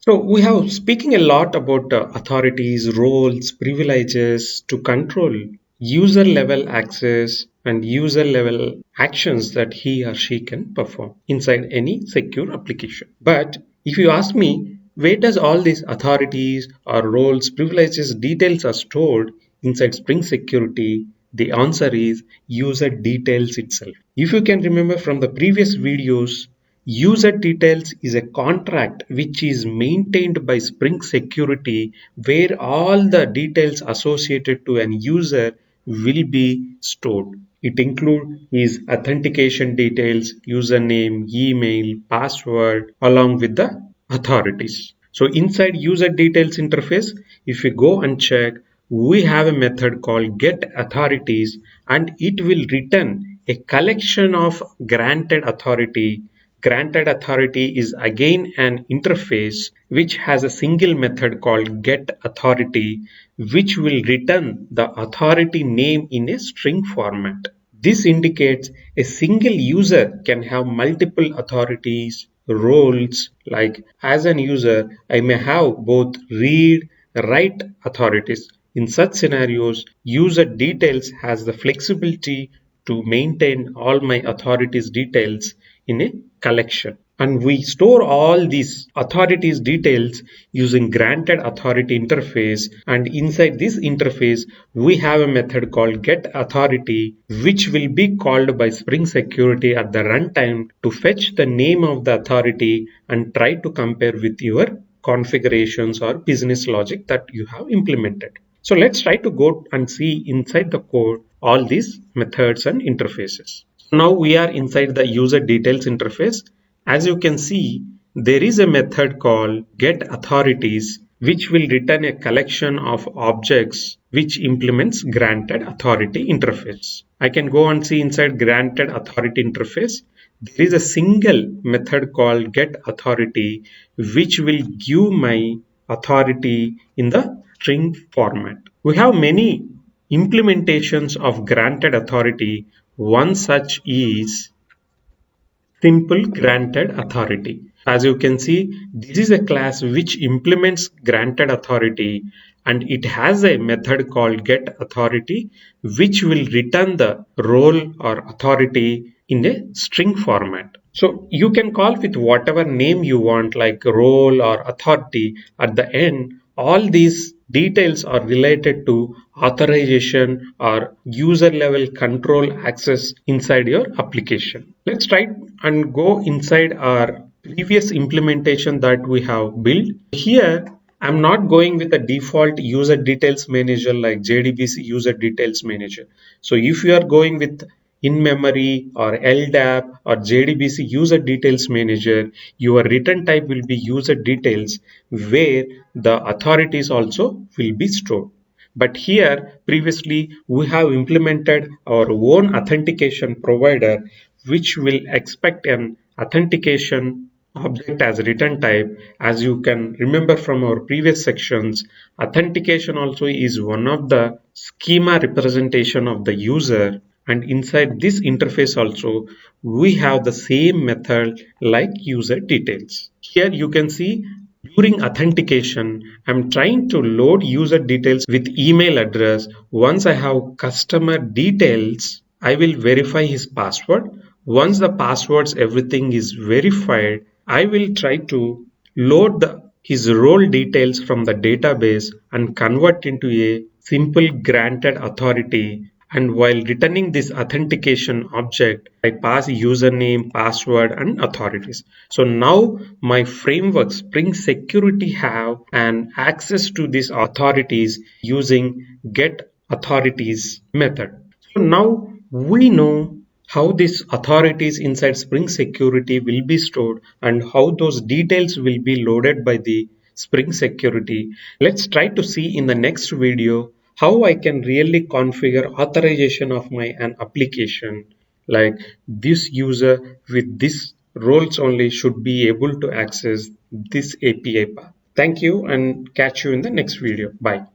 So we have speaking a lot about authorities, roles, privileges to control user level access and user level actions that he or she can perform inside any secure application. But if you ask me, where does all these authorities or roles, privileges, details are stored inside Spring Security? The answer is user details itself. If you can remember from the previous videos, user details is a contract which is maintained by Spring Security where all the details associated to an user will be stored. It includes his authentication details, username, email, password, along with the authorities. So inside user details interface, if we go and check, we have a method called get authorities and it will return a collection of granted authority. Granted authority is again an interface which has a single method called get authority which will return the authority name in a string format. This indicates a single user can have multiple authorities, roles, like as an user, I may have both read, write authorities. In such scenarios, user details has the flexibility to maintain all my authorities details in a collection. And we store all these authorities details using granted authority interface. And inside this interface, we have a method called get authority, which will be called by Spring Security at the runtime to fetch the name of the authority and try to compare with your configurations or business logic that you have implemented. So let's try to go and see inside the code all these methods and interfaces. Now we are inside the user details interface. As you can see, there is a method called getAuthorities which will return a collection of objects which implements granted authority interface. I can go and see inside granted authority interface. There is a single method called getAuthority which will give my authority in the string format. We have many implementations of granted authority. One such is simple granted authority. As you can see, this is a class which implements granted authority and it has a method called get authority which will return the role or authority in a string format. So you can call with whatever name you want like role or authority. At the end, all these details are related to authorization or user level control access inside your application. Let's try and go inside our previous implementation that we have built. Here, I'm not going with the default user details manager like JDBC user details manager. So if you are going with in-memory or LDAP or JDBC user details manager, your return type will be user details where the authorities also will be stored. But here previously we have implemented our own authentication provider which will expect an authentication object as return type. As you can remember from our previous sections, authentication also is one of the schema representation of the user, and inside this interface also we have the same method like user details. Here you can see during authentication, I'm trying to load user details with email address. Once I have customer details, I will verify his password. Once the passwords, everything is verified, I will try to load his role details from the database and convert into a simple granted authority, and while returning this authentication object, I pass username, password and authorities. So now my framework Spring Security have an access to these authorities using get authorities method. So now we know how these authorities inside Spring Security will be stored and how those details will be loaded by the Spring Security. Let's try to see in the next video how I can really configure authorization of my an application, like this user with this roles only should be able to access this API path. Thank you and catch you in the next video. Bye.